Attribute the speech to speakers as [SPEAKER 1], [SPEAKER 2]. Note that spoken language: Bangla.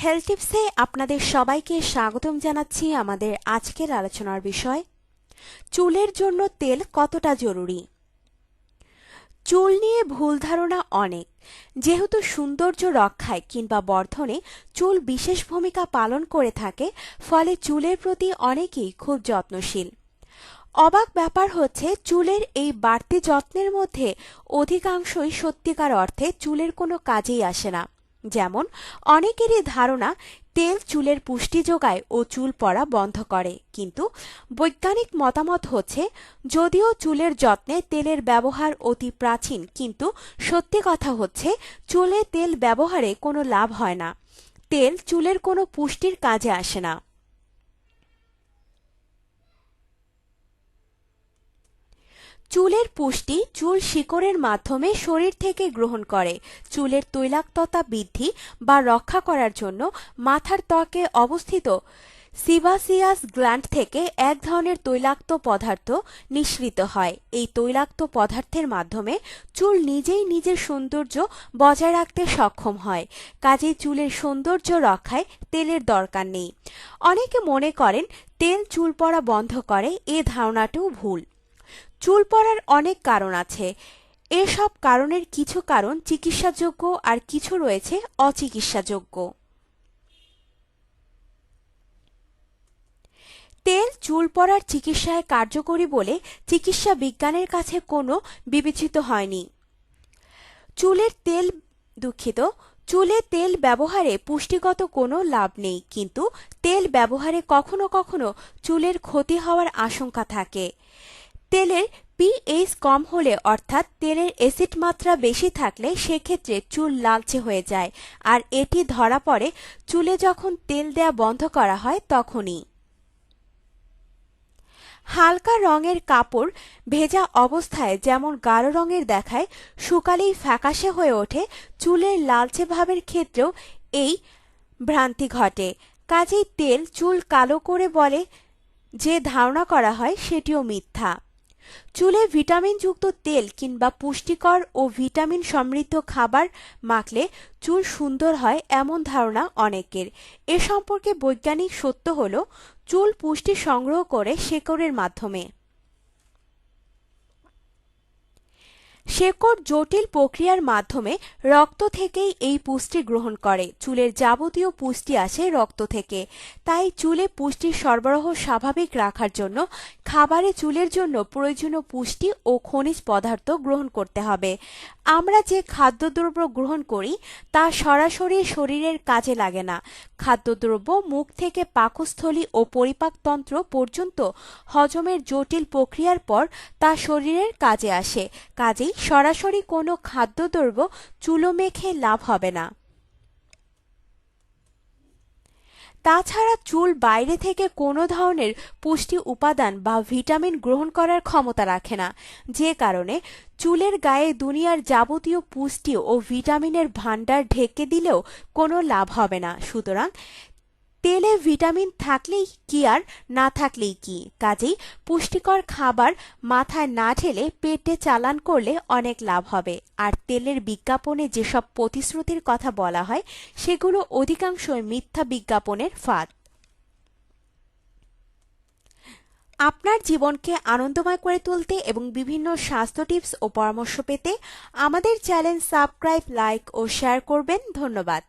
[SPEAKER 1] হেলথ টিপসে আপনাদের সবাইকে স্বাগতম জানাচ্ছি। আমাদের আজকের আলোচনার বিষয় চুলের জন্য তেল কতটা জরুরি। চুল নিয়ে ভুল ধারণা অনেক। যেহেতু সৌন্দর্য রক্ষায় কিংবা বর্ধনে চুল বিশেষ ভূমিকা পালন করে থাকে, ফলে চুলের প্রতি অনেকেই খুব যত্নশীল। অবাক ব্যাপার হচ্ছে, চুলের এই বাড়তি যত্নের মধ্যে অধিকাংশই সত্যিকার অর্থে চুলের কোনো কাজেই আসে না। যেমন অনেকেরই ধারণা তেল চুলের পুষ্টি যোগায় ও চুল পড়া বন্ধ করে, কিন্তু বৈজ্ঞানিক মতামত হচ্ছে যদিও চুলের যত্নে তেলের ব্যবহার অতি প্রাচীন, কিন্তু সত্যি কথা হচ্ছে চুলে তেল ব্যবহারে কোনো লাভ হয় না। তেল চুলের কোনো পুষ্টির কাজে আসে না। চুলের পুষ্টি চুল শিকড়ের মাধ্যমে শরীর থেকে গ্রহণ করে। চুলের তৈলাক্ততা বৃদ্ধি বা রক্ষা করার জন্য মাথার ত্বকে অবস্থিত সিবাসিয়াস গ্ল্যান্ড থেকে এক ধরনের তৈলাক্ত পদার্থ নিঃসৃত হয়। এই তৈলাক্ত পদার্থের মাধ্যমে চুল নিজেই নিজের সৌন্দর্য বজায় রাখতে সক্ষম হয়। কাজেই চুলের সৌন্দর্য রক্ষায় তেলের দরকার নেই। অনেকে মনে করেন তেল চুল পড়া বন্ধ করে, এ ধারণাটাও ভুল। চুল পড়ার অনেক কারণ আছে। এসব কারণের কিছু কারণ চিকিৎসাযোগ্য আর কিছু রয়েছে অচিকিৎসাযোগ্য। তেল চুল পড়ার চিকিৎসায় কার্যকরী বলে চিকিৎসা বিজ্ঞানের কাছে কোনো বিবেচিত হয়নি। চুলে তেল ব্যবহারে পুষ্টিগত কোনো লাভ নেই, কিন্তু তেল ব্যবহারে কখনো কখনো চুলের ক্ষতি হওয়ার আশঙ্কা থাকে। তেলের পিএইচ কম হলে, অর্থাৎ তেলের অ্যাসিড মাত্রা বেশি থাকলে, সেক্ষেত্রে চুল লালচে হয়ে যায়, আর এটি ধরা পড়ে চুলে যখন তেল দেয়া বন্ধ করা হয় তখনই। হালকা রঙের কাপড় ভেজা অবস্থায় যেমন গাঢ় রঙের দেখায়, শুকালেই ফ্যাকাশে হয়ে ওঠে, চুলের লালচে ভাবের ক্ষেত্রেও এই ভ্রান্তি ঘটে। কাজেই তেল চুল কালো করে বলে যে ধারণা করা হয় সেটিও মিথ্যা। চুলে ভিটামিনযুক্ত তেল কিংবা পুষ্টিকর ও ভিটামিন সমৃদ্ধ খাবার মাখলে চুল সুন্দর হয়, এমন ধারণা অনেকের। এ সম্পর্কে বৈজ্ঞানিক সত্য হল চুল পুষ্টি সংগ্রহ করে শেকড়ের মাধ্যমে। শেকড় জটিল প্রক্রিয়ার মাধ্যমে রক্ত থেকেই এই পুষ্টি গ্রহণ করে। চুলের যাবতীয় পুষ্টি আসে রক্ত থেকে। তাই চুলে পুষ্টির সরবরাহ স্বাভাবিক রাখার জন্য খাবারে চুলের জন্য প্রয়োজনীয় পুষ্টি ও খনিজ পদার্থ গ্রহণ করতে হবে। আমরা যে খাদ্যদ্রব্য গ্রহণ করি তা সরাসরি শরীরের কাজে লাগে না। খাদ্যদ্রব্য মুখ থেকে পাকস্থলী ও পরিপাকতন্ত্র পর্যন্ত হজমের জটিল প্রক্রিয়ার পর তা শরীরের কাজে আসে। কাজেই সরাসরি কোনো খাদ্যদ্রব্য চুলো মেখে লাভ হবে না। তাছাড়া চুল বাইরে থেকে কোনো ধরনের পুষ্টি উপাদান বা ভিটামিন গ্রহণ করার ক্ষমতা রাখে না, যে কারণে চুলের গায়ে দুনিয়ার যাবতীয় পুষ্টি ও ভিটামিনের ভাণ্ডার ঢেকে দিলেও কোনো লাভ হবে না। সুতরাং তেলে ভিটামিন থাকলেই কি আর না থাকলেই কি। কাজেই পুষ্টিকর খাবার মাথায় না ঢেলে পেটে চালান করলে অনেক লাভ হবে। আর তেলের বিজ্ঞাপনে যেসব প্রতিশ্রুতির কথা বলা হয় সেগুলো অধিকাংশই মিথ্যা বিজ্ঞাপনের ফাঁদ। আপনার জীবনকে আনন্দময় করে তুলতে এবং বিভিন্ন স্বাস্থ্য টিপস ও পরামর্শ পেতে আমাদের চ্যানেল সাবস্ক্রাইব, লাইক ও শেয়ার করবেন। ধন্যবাদ।